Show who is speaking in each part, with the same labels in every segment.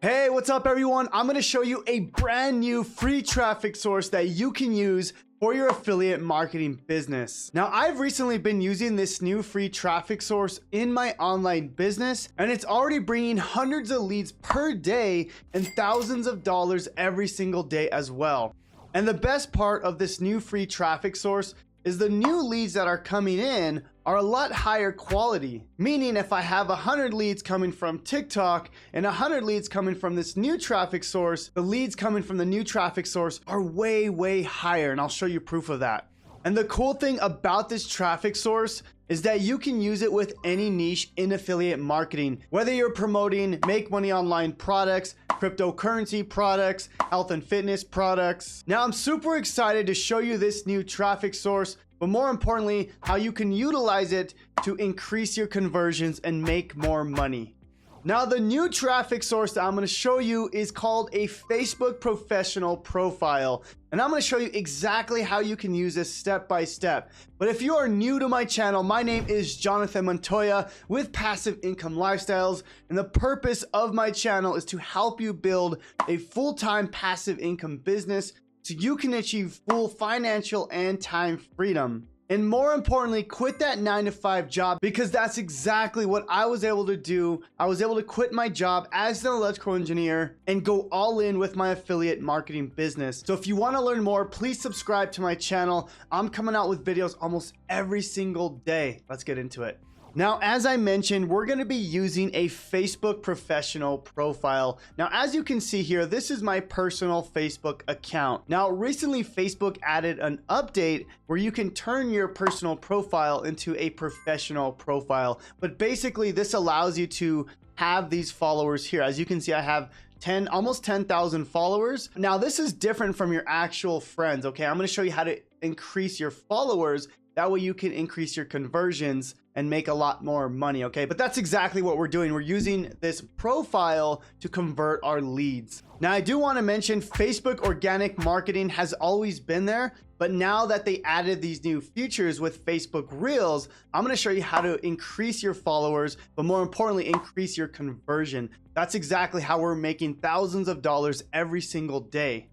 Speaker 1: Hey, what's up everyone? I'm going to show you a brand new free traffic source that you can use for your affiliate marketing business. Now, I've recently been using this new free traffic source in my online business, and it's already bringing hundreds of leads per day and thousands of dollars every single day as well. And the best part of this new free traffic source is the new leads that are coming in are a lot higher quality. Meaning if I have 100 leads coming from TikTok and 100 leads coming from this new traffic source, the leads coming from the new traffic source are way higher, and I'll show you proof of that. And the cool thing about this traffic source is that you can use it with any niche in affiliate marketing, whether you're promoting make money online products, cryptocurrency products, health and fitness products. Now, I'm super excited to show you this new traffic source, but more importantly, how you can utilize it to increase your conversions and make more money. Now, the new traffic source that I'm going to show you is called a Facebook professional profile. And I'm going to show you exactly how you can use this step by step. But if you are new to my channel, my name is Jonathan Montoya with Passive Income Lifestyles. And the purpose of my channel is to help you build a full-time passive income business so you can achieve full financial and time freedom. And more importantly, quit that 9-to-5 job, because that's exactly what I was able to do. I was able to quit my job as an electrical engineer and go all in with my affiliate marketing business. So if you want to learn more, please subscribe to my channel. I'm coming out with videos almost every single day. Let's get into it. Now, as I mentioned, we're going to be using a Facebook professional profile. Now, as you can see here, this is my personal Facebook account. Now, recently, Facebook added an update where you can turn your personal profile into a professional profile. But basically, this allows you to have these followers here. As you can see, I have almost 10,000 followers. Now, this is different from your actual friends, okay? I'm going to show you how to increase your followers. That way you can increase your conversions and make a lot more money, okay? But that's exactly what we're doing. We're using this profile to convert our leads. Now, I do want to mention Facebook organic marketing has always been there, but now that they added these new features with Facebook Reels, I'm going to show you how to increase your followers, but more importantly, increase your conversion. That's exactly how we're making thousands of dollars every single day.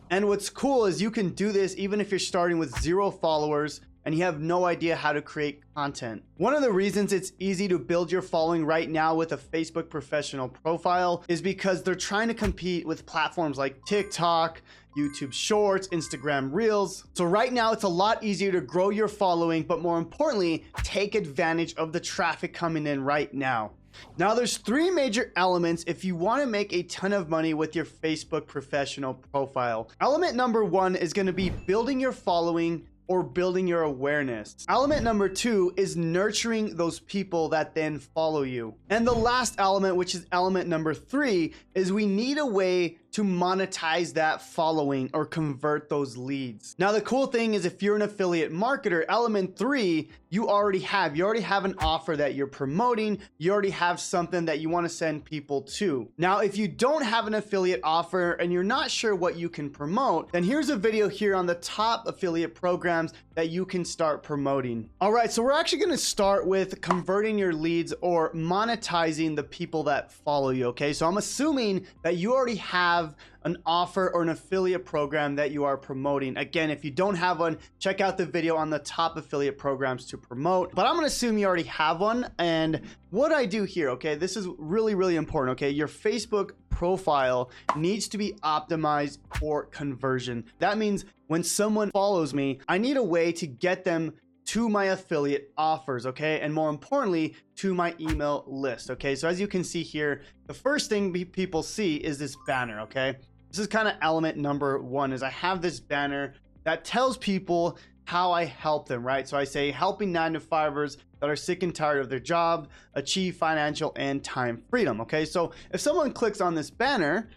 Speaker 1: And what's cool is you can do this even if you're starting with 0 followers and you have no idea how to create content. One of the reasons it's easy to build your following right now with a Facebook professional profile is because they're trying to compete with platforms like TikTok, YouTube Shorts, Instagram Reels. So right now it's a lot easier to grow your following, but more importantly, take advantage of the traffic coming in right now. Now, there's 3 major elements if you want to make a ton of money with your Facebook professional profile. Element number 1 is going to be building your following or building your awareness. Element number 2 is nurturing those people that then follow you. And the last element, which is element number 3, is we need a way to monetize that following or convert those leads. Now, the cool thing is if you're an affiliate marketer, element 3, you already have an offer that you're promoting. You already have something that you want to send people to. Now, if you don't have an affiliate offer and you're not sure what you can promote, then here's a video here on the top affiliate programs that you can start promoting. All right, so we're actually going to start with converting your leads or monetizing the people that follow you. Okay, so I'm assuming that you already have an offer or an affiliate program that you are promoting. Again, if you don't have one, check out the video on the top affiliate programs to promote. But I'm going to assume you already have one. And what I do here, okay, this is really important. Okay, your Facebook profile needs to be optimized for conversion. That means when someone follows me, I need a way to get them to my affiliate offers, okay? And more importantly, to my email list, okay? So as you can see here, the first thing people see is this banner, okay? This is kind of element number 1, is I have this banner that tells people how I help them, right? So I say helping 9-to-5ers that are sick and tired of their job achieve financial and time freedom, okay? So if someone clicks on this banner,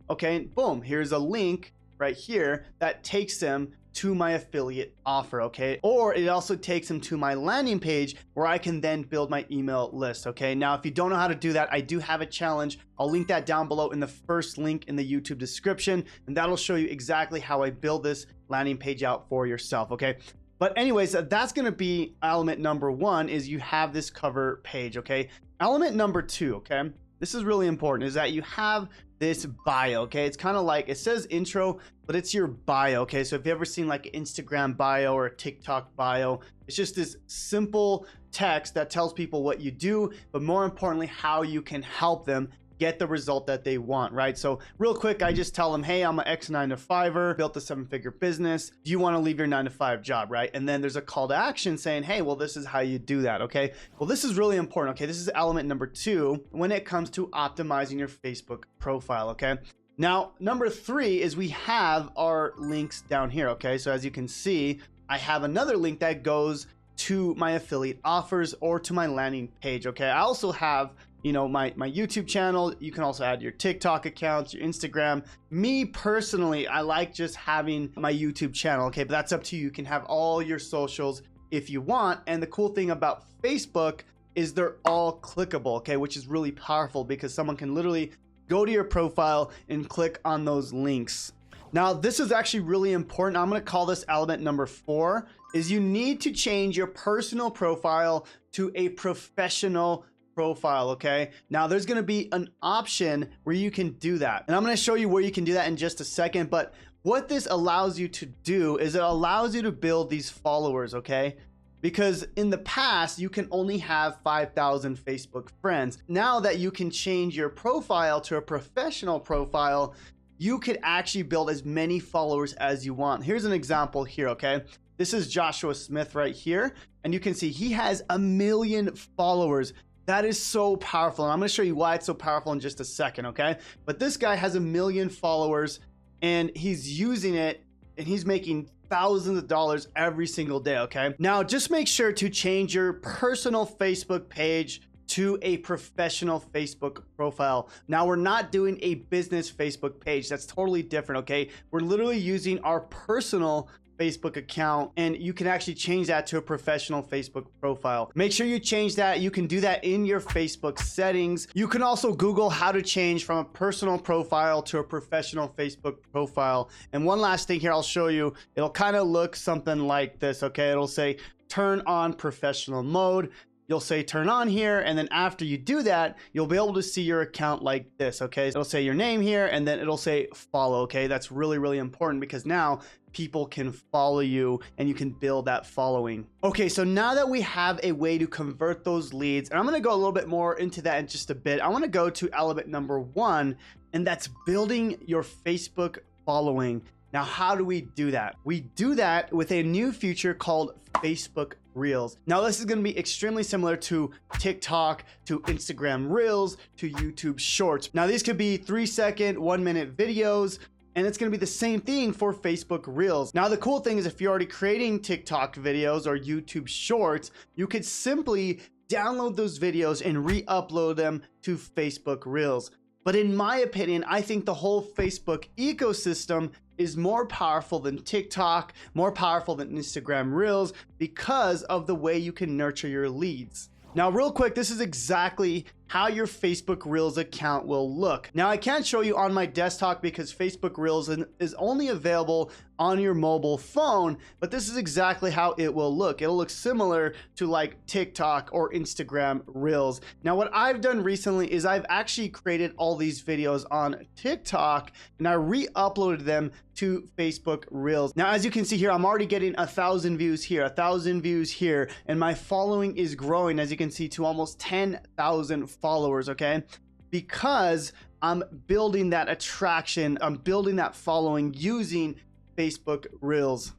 Speaker 1: okay, boom, here's a link right here that takes them to my affiliate offer, okay? Or it also takes them to my landing page where I can then build my email list, okay? Now, if you don't know how to do that, I do have a challenge. I'll link that down below in the first link in the YouTube description, and that'll show you exactly how I build this landing page out for yourself, okay? But anyways, that's going to be element number 1, is you have this cover page, okay? Element number 2, okay? This is really important, is that you have this bio, okay? It's kind of like, it says intro, but it's your bio, okay? So if you've ever seen like an Instagram bio or a TikTok bio, it's just this simple text that tells people what you do, but more importantly, how you can help them get the result that they want, right? So real quick, I just tell them, hey, I'm an ex 9-to-5er, built a 7-figure business. Do you want to leave your 9-to-5 job, right? And then there's a call to action saying, hey, well, this is how you do that, okay? Well, this is really important, okay? This is element number 2 when it comes to optimizing your Facebook profile, okay? Now, number 3 is we have our links down here, okay? So as you can see, I have another link that goes to my affiliate offers or to my landing page, okay? I also have, you know, my YouTube channel. You can also add your TikTok accounts, your Instagram. Me personally, I like just having my YouTube channel, okay? But that's up to you. You can have all your socials if you want. And the cool thing about Facebook is they're all clickable, okay? Which is really powerful because someone can literally go to your profile and click on those links. Now, this is actually really important. I'm gonna call this element number 4, is you need to change your personal profile to a professional profile, okay? Now there's going to be an option where you can do that, and I'm going to show you where you can do that in just a second. But what this allows you to do is it allows you to build these followers, okay? Because in the past you can only have 5,000 Facebook friends. Now that you can change your profile to a professional profile, you could actually build as many followers as you want. Here's an example here, okay? This is Joshua Smith right here, and you can see he has 1 million followers. That is so powerful, and I'm going to show you why it's so powerful in just a second, okay? But this guy has 1 million followers, and he's using it, and he's making thousands of dollars every single day, okay? Now, just make sure to change your personal Facebook page to a professional Facebook profile. Now, we're not doing a business Facebook page. That's totally different, okay? We're literally using our personal Facebook account, and you can actually change that to a professional Facebook profile. Make sure you change that. You can do that in your Facebook settings. You can also Google how to change from a personal profile to a professional Facebook profile. And one last thing here, I'll show you. It'll kind of look something like this, okay? It'll say turn on professional mode. You'll say turn on here, and then after you do that, you'll be able to see your account like this, okay? It'll say your name here, and then it'll say follow, okay? That's really, really important because now people can follow you and you can build that following. Okay, so now that we have a way to convert those leads, and I'm gonna go a little bit more into that in just a bit, I wanna go to element number 1, and that's building your Facebook following. Now, how do we do that? We do that with a new feature called Facebook Reels. Now, this is going to be extremely similar to TikTok, to Instagram Reels, to YouTube Shorts. Now, these could be 3-second, 1-minute videos, and it's going to be the same thing for Facebook Reels. Now, the cool thing is if you're already creating TikTok videos or YouTube Shorts, you could simply download those videos and re-upload them to Facebook Reels. But in my opinion, I think the whole Facebook ecosystem is more powerful than TikTok, more powerful than Instagram Reels because of the way you can nurture your leads. Now, real quick, this is exactly how your Facebook Reels account will look. Now, I can't show you on my desktop because Facebook Reels is only available on your mobile phone, but this is exactly how it will look. It'll look similar to like TikTok or Instagram Reels. Now, what I've done recently is I've actually created all these videos on TikTok and I re-uploaded them to Facebook Reels. Now, as you can see here, I'm already getting 1,000 views here, 1,000 views here, and my following is growing, as you can see, to almost 10,000 followers, okay? Because I'm building that attraction, I'm building that following using Facebook Reels.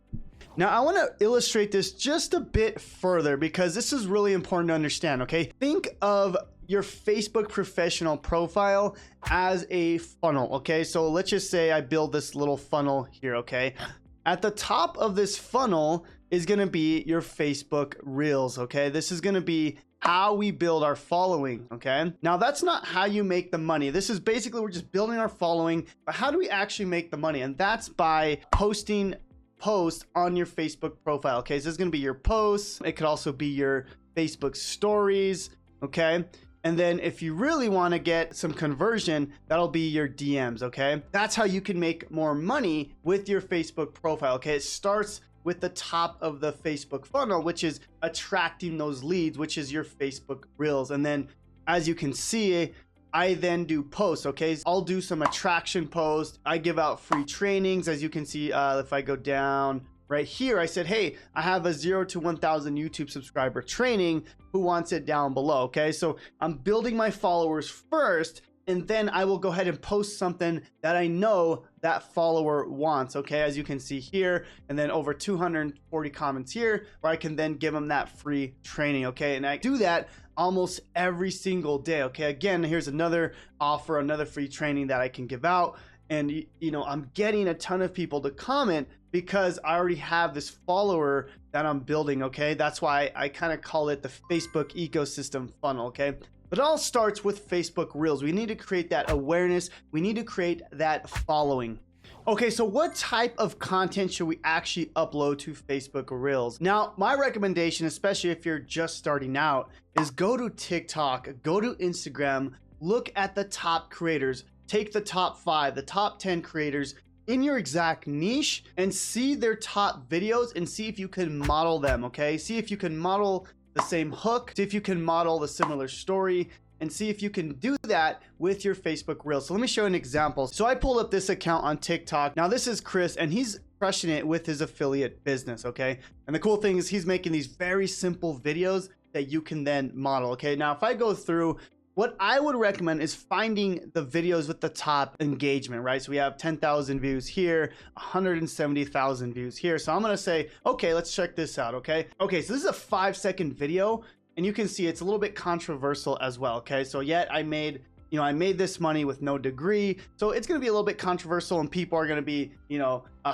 Speaker 1: Now, I want to illustrate this just a bit further because this is really important to understand, okay? Think of your Facebook professional profile as a funnel, okay? So let's just say I build this little funnel here, okay? At the top of this funnel is going to be your Facebook Reels, okay? This is going to be how we build our following, okay? Now, that's not how you make the money. This is basically, we're just building our following, but how do we actually make the money? And that's by posting posts on your Facebook profile, okay? So this is gonna be your posts. It could also be your Facebook stories, okay? And then if you really wanna get some conversion, that'll be your DMs, okay? That's how you can make more money with your Facebook profile, okay? It starts with the top of the Facebook funnel, which is attracting those leads, which is your Facebook Reels. And then as you can see, I then do posts, okay? I'll do some attraction posts. I give out free trainings. As you can see, if I go down right here, I said, hey, I have a 0 to 1,000 YouTube subscriber training. Who wants it down below, okay? So I'm building my followers first, and then I will go ahead and post something that I know that follower wants, okay? As you can see here, and then over 240 comments here, where I can then give them that free training, okay? And I do that almost every single day, okay? Again, here's another offer, another free training that I can give out. And you know, I'm getting a ton of people to comment because I already have this follower that I'm building, okay? That's why I kind of call it the Facebook ecosystem funnel, okay? But it all starts with Facebook Reels. We need to create that awareness. We need to create that following. Okay, so what type of content should we actually upload to Facebook Reels? Now, my recommendation, especially if you're just starting out, is go to TikTok, go to Instagram, look at the top creators, take the top 5, the top 10 creators in your exact niche and see their top videos and see if you can model them, okay? See if you can model the same hook, see if you can model the similar story, and see if you can do that with your Facebook Reels. So let me show you an example. So I pulled up this account on TikTok. Now this is Chris, and he's crushing it with his affiliate business, okay? And the cool thing is he's making these very simple videos that you can then model, okay? Now if I go through, what I would recommend is finding the videos with the top engagement, right? So we have 10,000 views here, 170,000 views here. So I'm gonna say, okay, let's check this out, okay? Okay, so this is a 5-second video, and you can see it's a little bit controversial as well, okay? So yet I made this money with no degree. So it's gonna be a little bit controversial, and people are gonna be,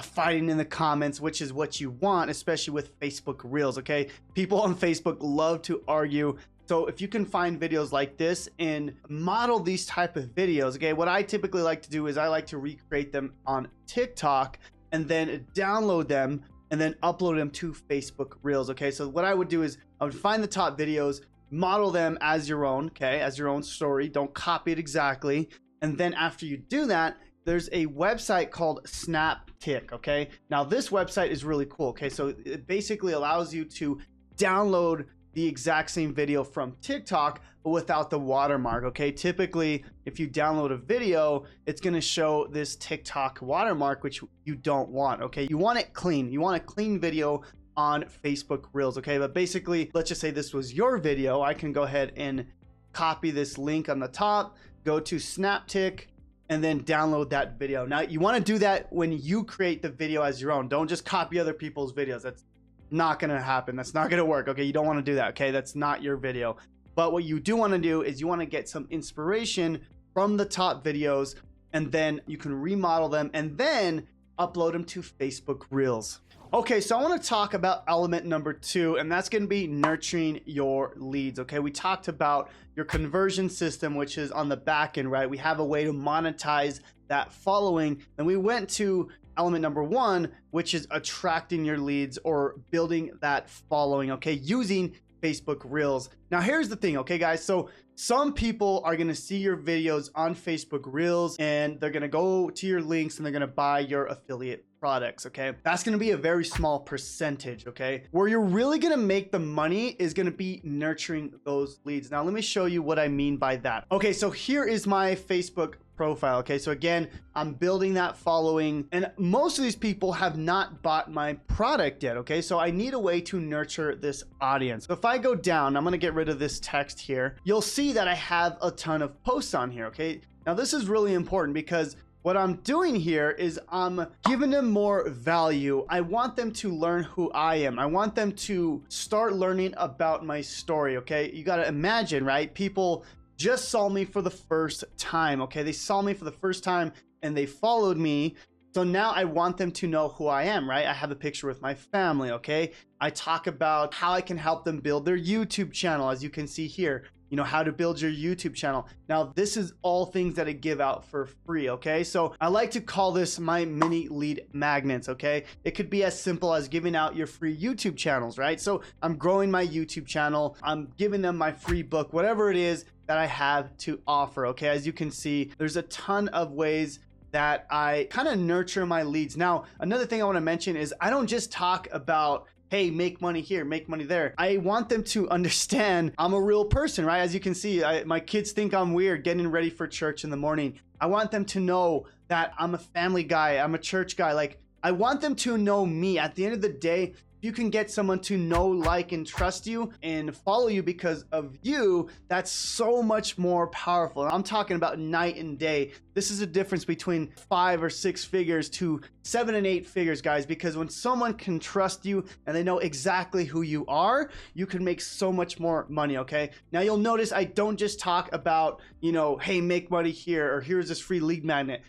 Speaker 1: fighting in the comments, which is what you want, especially with Facebook Reels, okay? People on Facebook love to argue. So if you can find videos like this and model these type of videos, okay, what I typically like to do is I like to recreate them on TikTok and then download them and then upload them to Facebook Reels, okay? So what I would do is I would find the top videos, model them as your own, okay, as your own story. Don't copy it exactly. And then after you do that, there's a website called Snaptic, okay? Now this website is really cool, okay? So it basically allows you to download the exact same video from TikTok, but without the watermark, okay? Typically, if you download a video, it's gonna show this TikTok watermark, which you don't want, okay? You want it clean. You want a clean video on Facebook Reels, okay? But basically, let's just say this was your video. I can go ahead and copy this link on the top, go to Snaptic, and then download that video. Now, you wanna do that when you create the video as your own. Don't just copy other people's videos. That's not gonna happen. That's not gonna work, okay? You don't wanna do that, okay? That's not your video. But what you do wanna do is you wanna get some inspiration from the top videos, and then you can remodel them and then upload them to Facebook Reels. Okay, so I wanna talk about element number 2, and that's gonna be nurturing your leads, okay? We talked about your conversion system, which is on the back end, right? We have a way to monetize that following, and we went to element number 1, which is attracting your leads or building that following, okay, using Facebook Reels. Now here's the thing, okay guys, so some people are gonna see your videos on Facebook Reels and they're gonna go to your links and they're gonna buy your affiliate products, okay? That's gonna be a very small percentage, okay? Where you're really gonna make the money is gonna be nurturing those leads. Now let me show you what I mean by that. Okay, so here is my Facebook profile, okay? So again, I'm building that following, and most of these people have not bought my product yet, okay? So I need a way to nurture this audience. So if I go down, I'm gonna get rid of this text here. You'll see that I have a ton of posts on here, okay? Now this is really important because what I'm doing here is I'm giving them more value. I want them to learn who I am. I want them to start learning about my story, okay? You gotta imagine, right? People just saw me for the first time, okay? They saw me for the first time and they followed me. So now I want them to know who I am, right? I have a picture with my family, okay? I talk about how I can help them build their YouTube channel, as you can see here. You know, how to build your YouTube channel. Now, this is all things that I give out for free, okay? So I like to call this my mini lead magnets, okay? It could be as simple as giving out your free YouTube channels, right? So I'm growing my YouTube channel. I'm giving them my free book, whatever it is that I have to offer, okay? As you can see, there's a ton of ways that I kind of nurture my leads. Now, another thing I want to mention is I don't just talk about hey, make money here, make money there. I want them to understand I'm a real person, right? As you can see, my kids think I'm weird getting ready for church in the morning. I want them to know that I'm a family guy, I'm a church guy. Like, I want them to know me. At the end of the day, you can get someone to know, like, and trust you and follow you because of you, that's so much more powerful. I'm talking about night and day. This is a difference between 5 or 6 figures to 7 and 8 figures, guys, because when someone can trust you and they know exactly who you are, you can make so much more money, okay? Now you'll notice I don't just talk about, you know, hey, make money here, or here's this free lead magnet.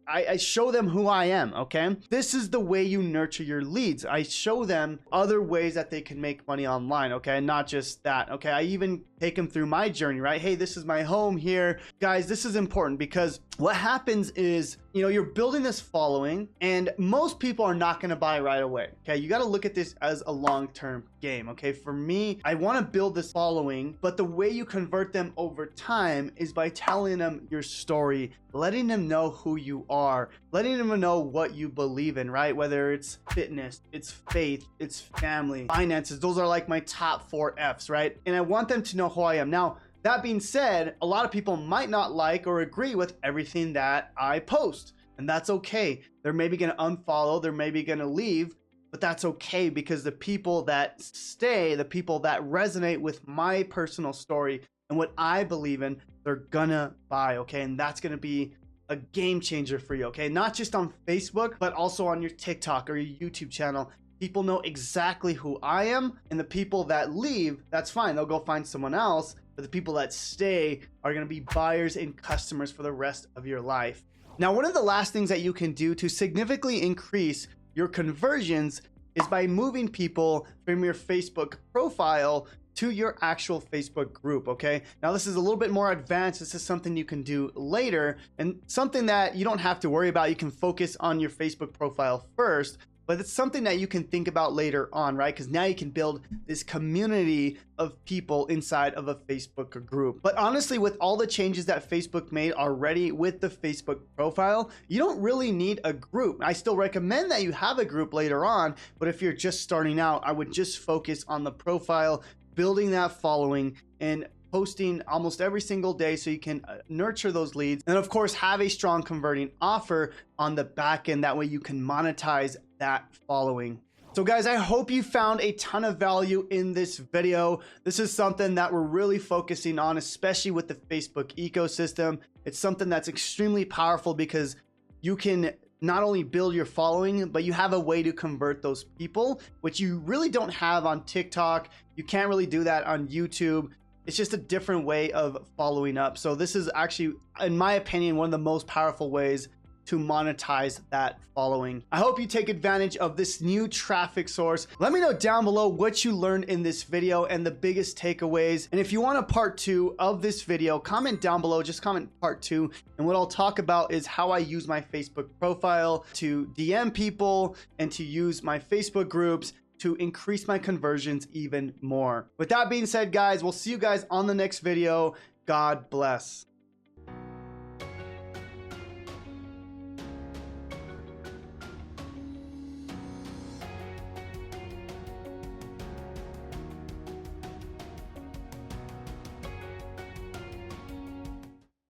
Speaker 1: I show them who I am, okay? This is the way you nurture your leads. I show them other ways that they can make money online, okay? Not just that, okay? I even take them through my journey, right? Hey, this is my home here. Guys, this is important because what happens is, you know, you're building this following and most people are not gonna buy right away, okay? You gotta look at this as a long-term game, okay? For me, I wanna build this following, but the way you convert them over time is by telling them your story, letting them know who you are, letting them know what you believe in, right? Whether it's fitness, it's faith, it's family, finances. Those are like my top 4 F's, right? And I want them to know who I am. Now, that being said, a lot of people might not like or agree with everything that I post, and that's okay. They're maybe gonna unfollow, they're maybe gonna leave, but that's okay because the people that stay, the people that resonate with my personal story and what I believe in, they're gonna buy, okay? And that's gonna be a game changer for you, okay? Not just on Facebook, but also on your TikTok or your YouTube channel. People know exactly who I am, and the people that leave, that's fine. They'll go find someone else, but the people that stay are gonna be buyers and customers for the rest of your life. Now, one of the last things that you can do to significantly increase your conversions is by moving people from your Facebook profile to your actual Facebook group, okay? Now, this is a little bit more advanced. This is something you can do later and something that you don't have to worry about. You can focus on your Facebook profile first, but it's something that you can think about later on, right? Because now you can build this community of people inside of a Facebook group. But honestly, with all the changes that Facebook made already with the Facebook profile, you don't really need a group. I still recommend that you have a group later on, but if you're just starting out, I would just focus on the profile, building that following, and posting almost every single day so you can nurture those leads. And of course, have a strong converting offer on the back end. That way you can monetize that following. So guys, I hope you found a ton of value in this video. This is something that we're really focusing on, especially with the Facebook ecosystem. It's something that's extremely powerful because you can not only build your following, but you have a way to convert those people, which you really don't have on TikTok. You can't really do that on YouTube. It's just a different way of following up. So this is actually, in my opinion, one of the most powerful ways to monetize that following. I hope you take advantage of this new traffic source. Let me know down below what you learned in this video and the biggest takeaways. And if you want a part 2 of this video, comment down below, just comment part 2. And what I'll talk about is how I use my Facebook profile to DM people and to use my Facebook groups to increase my conversions even more. With that being said, guys, we'll see you guys on the next video. God bless.